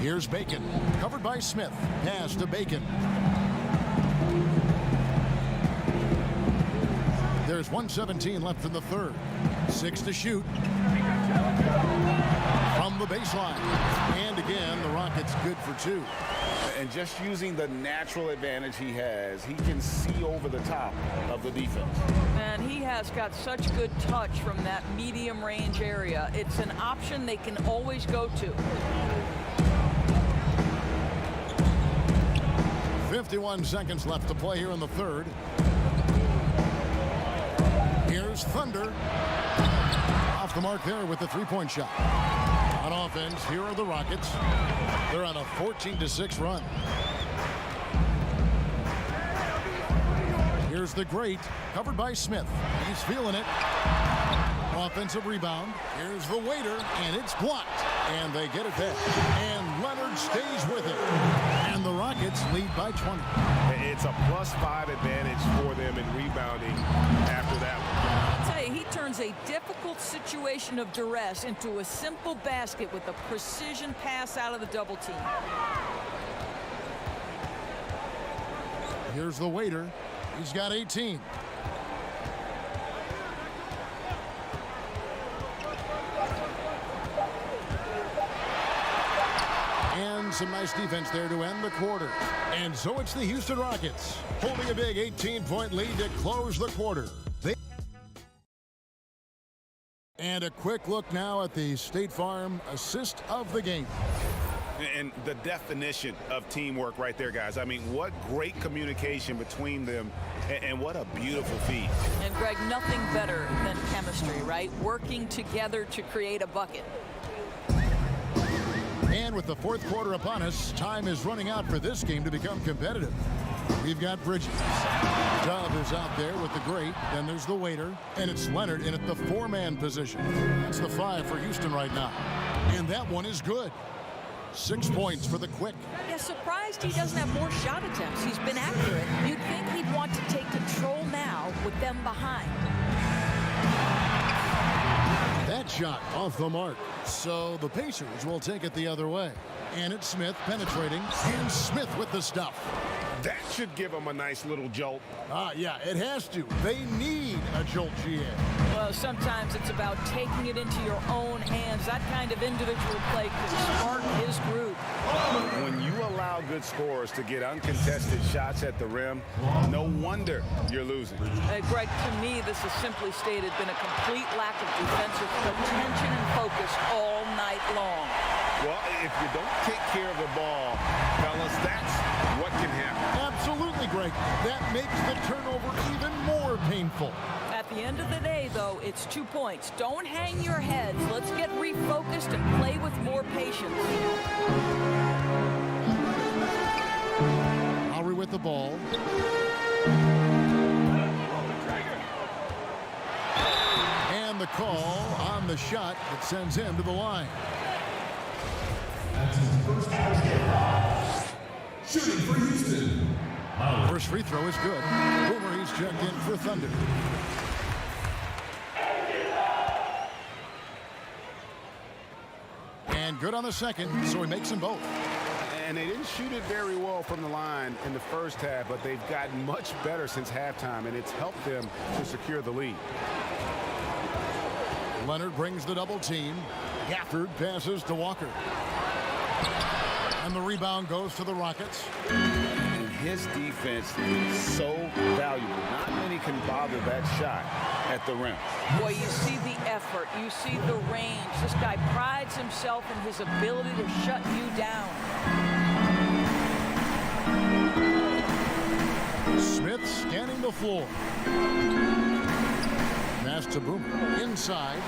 Here's Bacon, covered by Smith. Pass to Bacon. There's 1:17 left in the third. 6 to shoot. From the baseline. And again, the Rockets good for 2. And just using the natural advantage he has, he can see over the top of the defense. And he has got such good touch from that medium range area. It's an option they can always go to. 51 seconds left to play here in the third. Here's Thunder. Off the mark there with the three-point shot. On offense, here are the Rockets. They're on a 14-6 run. Here's the great, covered by Smith. He's feeling it. Offensive rebound. Here's the waiter, and it's blocked. And they get it back. And Leonard stays with it. And the Rockets lead by 20. It's a +5 advantage for them in rebounding after that one. I'll tell you, he turns a difficult situation of duress into a simple basket with a precision pass out of the double team. Here's the waiter. He's got 18. And some nice defense there to end the quarter. And so it's the Houston Rockets holding a big 18-point lead to close the quarter. And a quick look now at the State Farm assist of the game. And the definition of teamwork right there, guys. I mean, what great communication between them, and what a beautiful feat. And Greg, nothing better than chemistry, right? Working together to create a bucket. And with the fourth quarter upon us, time is running out for this game to become competitive. We've got Bridges. Dove is out there with the great. Then there's the waiter. And it's Leonard in at the four-man position. That's the 5 for Houston right now. And that one is good. 6 points for the Quick. Yeah, surprised he doesn't have more shot attempts. He's been accurate. You'd think he'd want to take control now with them behind. That shot off the mark. So the Pacers will take it the other way. And it's Smith penetrating. And Smith with the stuff. That should give them a nice little jolt. Yeah, it has to. They need a jolt, GA. Well, sometimes it's about taking it into your own hands. That kind of individual play can spark his groove. When you allow good scorers to get uncontested shots at the rim, no wonder you're losing. Greg, to me, this has simply stated been a complete lack of defensive attention and focus all night long. Well, if you don't take care of the ball, fellas, that's what can happen. Absolutely, Greg. That makes the turnover even more painful. At the end of the day, though, it's 2 points. Don't hang your heads. Let's get refocused and play with more patience. Lowry with the ball. And the call on the shot that sends him to the line. That's his first basket. Shooting for Houston. First free throw is good. Boomer, he's checked in for Thunder. And good on the second, so he makes them both. And they didn't shoot it very well from the line in the first half, but they've gotten much better since halftime, and it's helped them to secure the lead. Leonard brings the double team. Gafford passes to Walker. And the rebound goes to the Rockets. And his defense is so valuable. Not many can bother that shot at the rim. Boy, you see the effort. You see the range. This guy prides himself in his ability to shut you down. Smith scanning the floor. Pass to Boomer. Inside.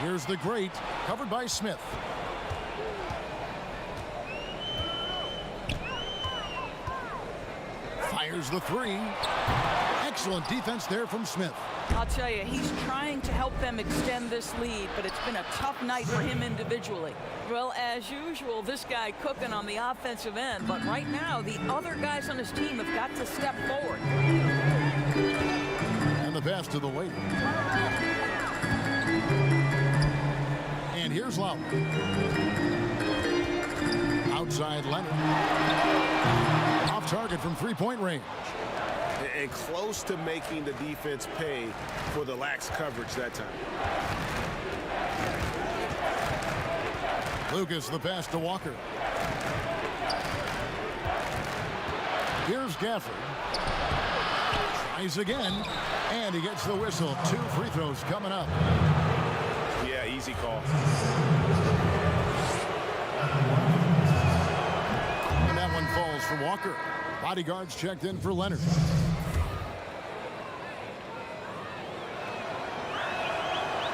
Here's the great, covered by Smith. Fires the three. Excellent defense there from Smith. I'll tell you, he's trying to help them extend this lead, but it's been a tough night for him individually. Well, as usual, this guy cooking on the offensive end, but right now, the other guys on his team have got to step forward. And the pass to the waiter. And here's Lowry. Outside Leonard. Off target from three-point range. And close to making the defense pay for the lax coverage that time. Lucas, the pass to Walker. Here's Gafford. Tries again, and he gets the whistle. 2 free throws coming up. Yeah, easy call. And that one falls for Walker. Bodyguards checked in for Leonard.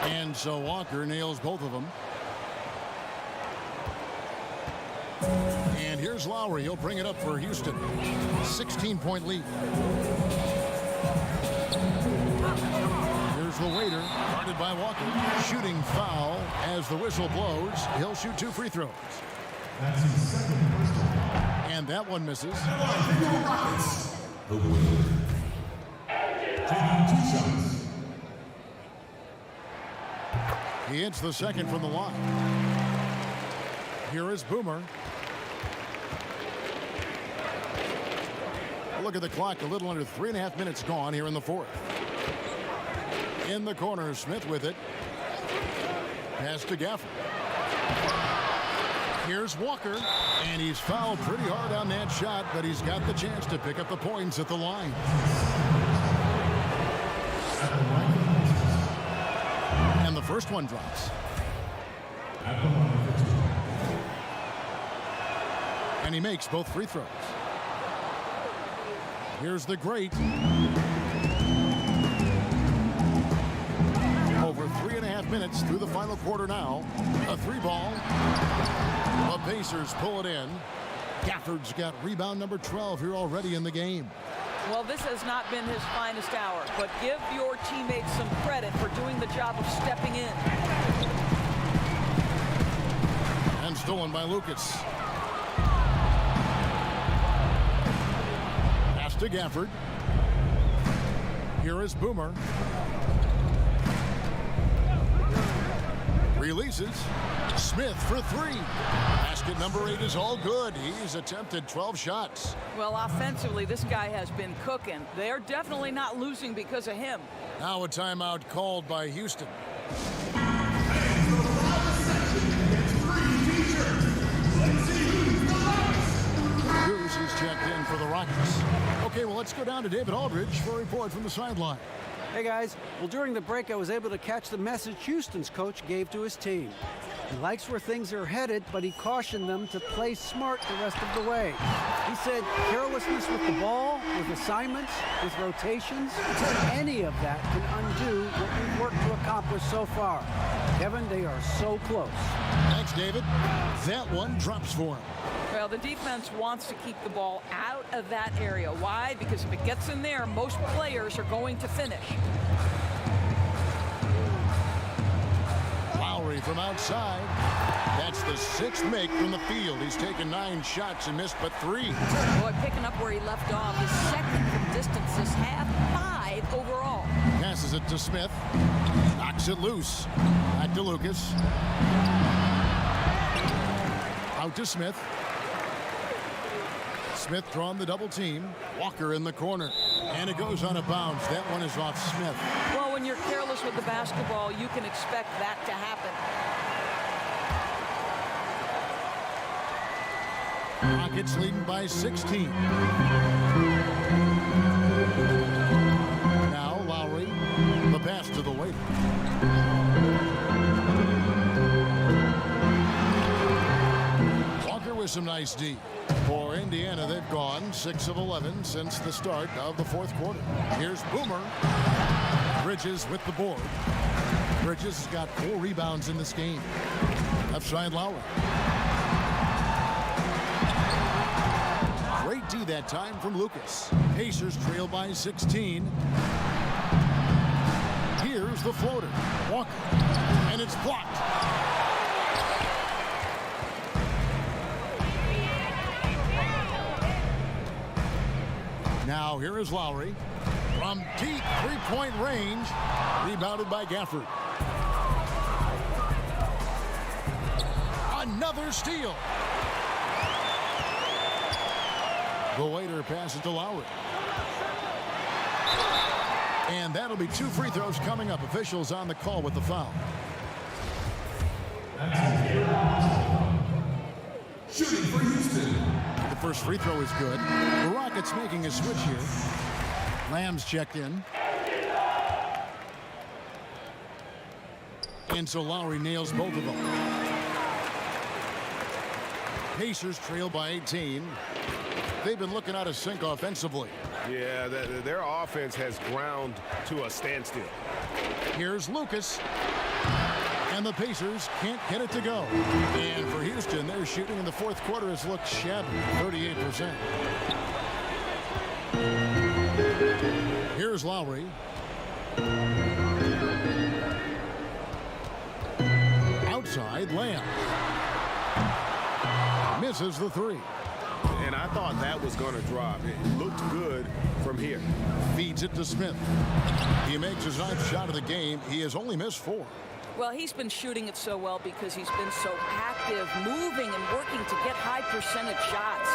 And so Walker nails both of them. And here's Lowry. He'll bring it up for Houston. 16-point lead. Here's the waiter, guarded by Walker. Shooting foul as the whistle blows. He'll shoot 2 free throws. And that one misses. The winner. Taking 2 shots. He hits the second from the line. Here is Boomer. Look at the clock. A little under 3.5 minutes gone here in the fourth. In the corner, Smith with it. Pass to Gafford. Here's Walker, and he's fouled pretty hard on that shot, but he's got the chance to pick up the points at the line. And the first one drops. And he makes both free throws. Here's the great. Over 3.5 minutes through the final quarter now. A 3-ball. The Pacers pull it in. Gafford's got rebound number 12 here already in the game. Well, this has not been his finest hour, but give your teammates some credit for doing the job of stepping in. And stolen by Lucas. Pass to Gafford. Here is Boomer. Releases. Smith for 3. Basket number 8 is all good. He's attempted 12 shots. Well, offensively, this guy has been cooking. They're definitely not losing because of him. Now a timeout called by Houston. Cruz is checked in for the Rockets. Okay, well, let's go down to David Aldridge for a report from the sideline. Hey guys, well during the break I was able to catch the message Houston's coach gave to his team. He likes where things are headed, but he cautioned them to play smart the rest of the way. He said carelessness with the ball, with assignments, with rotations, any of that can undo what we've worked to accomplish so far. Kevin, they are so close. Thanks, David. That one drops for him. Well, the defense wants to keep the ball out of that area. Why? Because if it gets in there, most players are going to finish. Lowry from outside. That's the 6th make from the field. He's taken 9 shots and missed but 3. Boy, picking up where he left off. His second from distance this half, 5 overall. Passes it to Smith. Knocks it loose. Back to Lucas. Out to Smith. Smith drawn the double team. Walker in the corner. And it goes on a bounce. That one is off Smith. Well, when you're careless with the basketball, you can expect that to happen. Rockets leading by 16. Now Lowry. The pass to the waiter. Walker with some nice D. For Indiana, they've gone 6 of 11 since the start of the fourth quarter. Here's Boomer. Bridges with the board. Bridges has got 4 rebounds in this game. Left side Lowry. Great D that time from Lucas. Pacers trail by 16. Here's the floater. Walker. And it's blocked. Now here is Lowry. From deep three-point range. Rebounded by Gafford. Another steal. The waiter passes to Lowry. And that'll be 2 free throws coming up. Officials on the call with the foul. Shooting for Houston. The first free throw is good. The Rockets making a switch here. Lamb's checked in. And so Lowry nails both of them. Pacers trail by 18. They've been looking out of sync offensively. Yeah, their offense has ground to a standstill. Here's Lucas. And the Pacers can't get it to go. And for Houston, their shooting in the fourth quarter has looked shabby, 38%. Here's Lowry. Outside, Lamb. Misses the three. And I thought that was going to drop. It looked good from here. Feeds it to Smith. He makes his 9th shot of the game. He has only missed 4. Well, he's been shooting it so well because he's been so active, moving and working to get high percentage shots.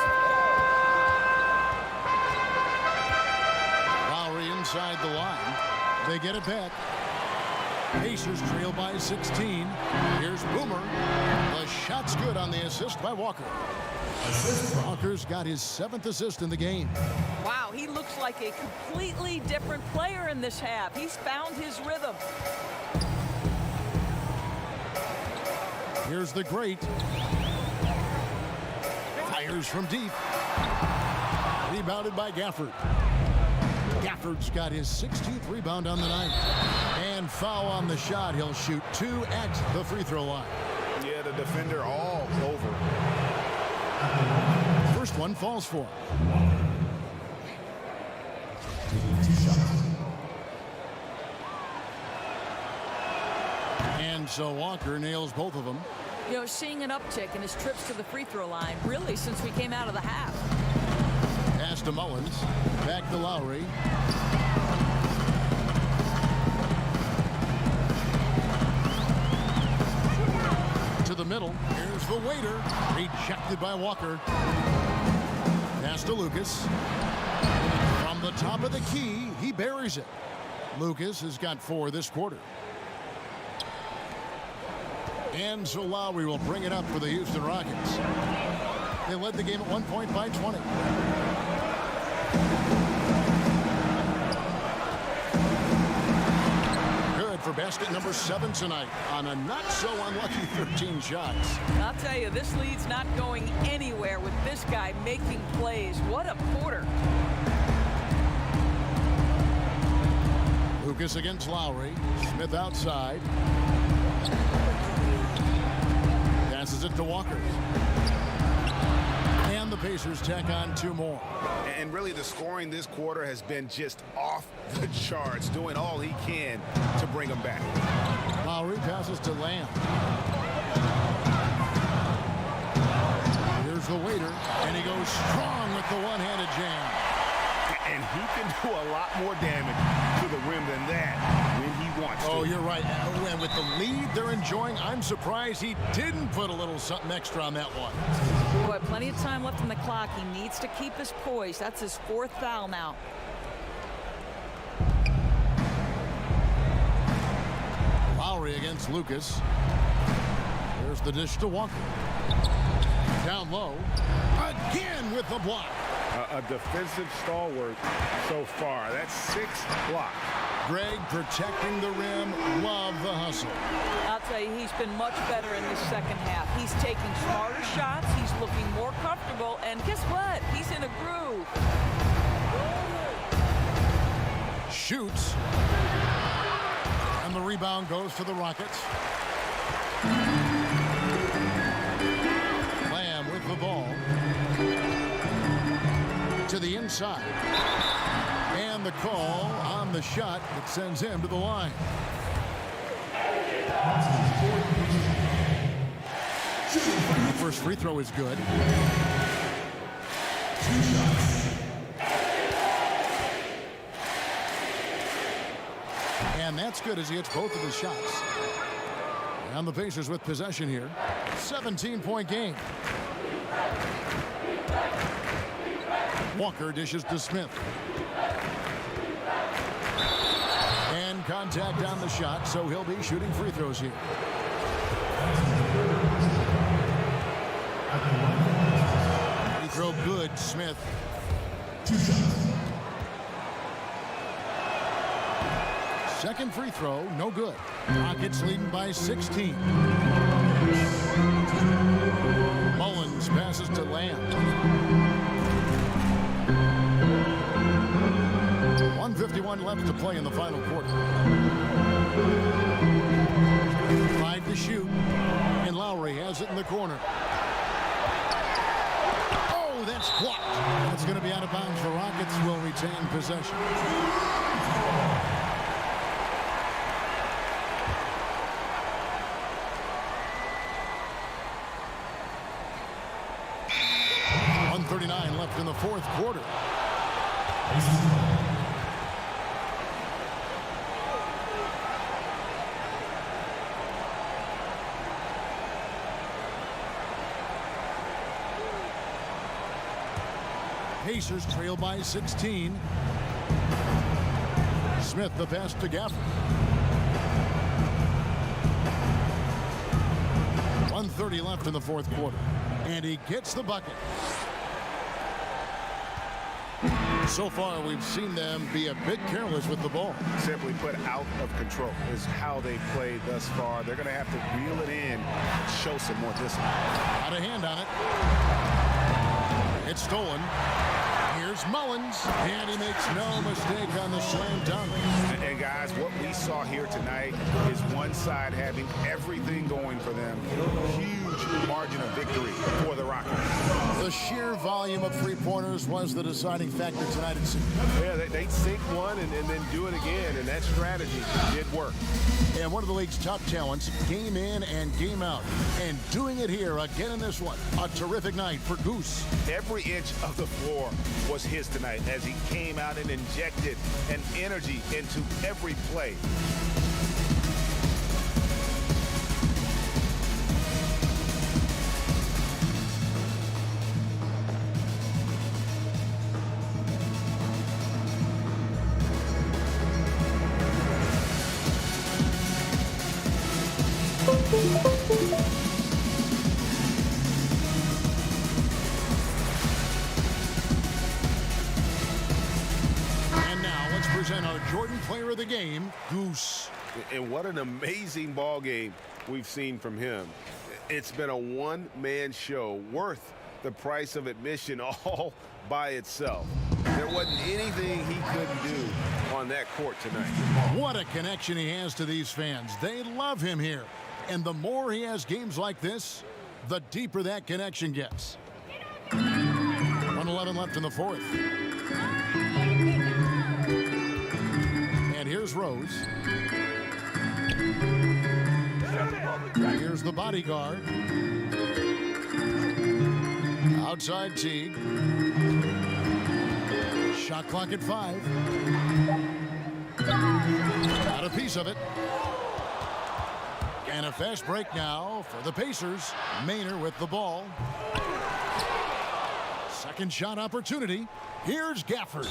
Lowry inside the line. They get it back. Pacers trail by 16. Here's Boomer. The shot's good on the assist by Walker. Walker's got his 7th assist in the game. Wow, he looks like a completely different player in this half. He's found his rhythm. Here's the great. Fires from deep. Rebounded by Gafford. Gafford's got his 16th rebound on the night. And foul on the shot. He'll shoot 2 at the free throw line. Yeah, the defender all over. First one falls for him. And so Walker nails both of them. You know, seeing an uptick in his trips to the free throw line, really, since we came out of the half. Pass to Mullins. Back to Lowry. To the middle. Here's the waiter. Rejected by Walker. Pass to Lucas. From the top of the key, he buries it. Lucas has got 4 this quarter. And so Lowry will bring it up for the Houston Rockets. They led the game at 1 point by 20. Good for basket number 7 tonight on a not so unlucky 13 shots. I'll tell you, this lead's not going anywhere with this guy making plays. What a quarter. Lucas against Lowry. Smith outside. Passes it to Walker. And the Pacers tack on 2 more. And really the scoring this quarter has been just off the charts, doing all he can to bring them back. Lowry passes to Lamb. Here's the waiter, and he goes strong with the one-handed jam. And he can do a lot more damage to the rim than that when he wants to. Oh, you're right. And with the lead they're enjoying, I'm surprised he didn't put a little something extra on that one. Boy, plenty of time left on the clock. He needs to keep his poise. That's his 4th foul now. Lowry against Lucas. There's the dish to Walker. Down low. Again with the block. A defensive stalwart so far. That's 6 blocks. Greg protecting the rim. Love the hustle. I'll tell you, he's been much better in this second half. He's taking smarter shots. He's looking more comfortable. And guess what? He's in a groove. Shoots. And the rebound goes to the Rockets. Lamb with the ball. to the inside. And the call on the shot that sends him to the line. First free throw is good. 2 shots. And that's good as he hits both of his shots. And the Pacers with possession here. 17-point game. Walker dishes to Smith. And contact on the shot, so he'll be shooting free throws here. Free throw good, Smith. 2 shots. Second free throw, no good. Rockets leading by 16. Mullins passes to Lamb. 1:51 left to play in the final quarter. Tried to shoot, and Lowry has it in the corner. Oh, that's blocked. It's going to be out of bounds. The Rockets will retain possession. Left in the fourth quarter. Pacers trail by 16. Smith the pass to Gafford. 1:30 left in the fourth quarter. And he gets the bucket. So far, we've seen them be a bit careless with the ball. Simply put, out of control is how they played thus far. They're going to have to reel it in and show some more discipline. Out of hand on it. It's stolen. Here's Mullins, and he makes no mistake on the slam dunk. And guys, what we saw here tonight is one side having everything going for them. Huge margin of victory for the Rockets. The sheer volume of three-pointers was the deciding factor tonight, it seemed. Yeah, they'd sink one and then do it again, and that strategy did work. And one of the league's top talents, game in and game out. And doing it here again in this one. A terrific night for Goose. Every inch of the floor was his tonight as he came out and injected an energy into every play. Jordan player of the game, Goose. And what an amazing ball game we've seen from him. It's been a one-man show worth the price of admission all by itself. There wasn't anything he couldn't do on that court tonight. What a connection he has to these fans. They love him here. And the more he has games like this, the deeper that connection gets. 1:11 left in the fourth. And here's Rose. Here's the bodyguard. Outside Teague. Shot clock at 5. Got a piece of it. And a fast break now for the Pacers. Maynard with the ball. Second shot opportunity. Here's Gafford.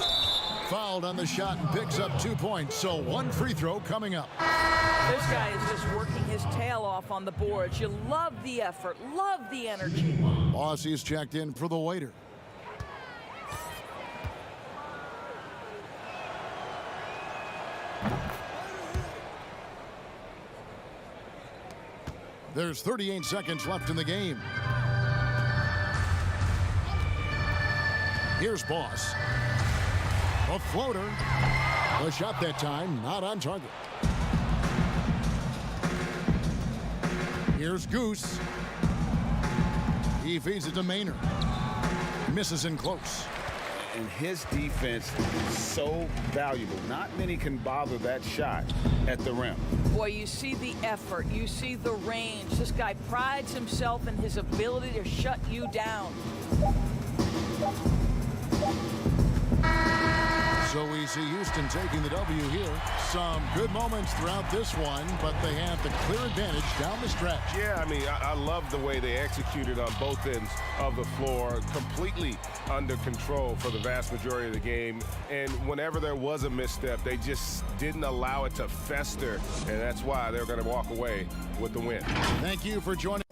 Fouled on the shot and picks up 2 points. So one free throw coming up. This guy is just working his tail off on the boards. You love the effort, love the energy. Bossie's checked in for the waiter. There's 38 seconds left in the game. Here's Boss. A floater. The shot that time, not on target. Here's Goose. He feeds it to Maynard. Misses in close. and his defense is so valuable. Not many can bother that shot at the rim. Boy, you see the effort, you see the range. This guy prides himself in his ability to shut you down. So we see Houston taking the W here. Some good moments throughout this one, but they have the clear advantage down the stretch. Yeah, I mean, I love the way they executed on both ends of the floor, completely under control for the vast majority of the game. And whenever there was a misstep, they just didn't allow it to fester, and that's why they're going to walk away with the win. Thank you for joining.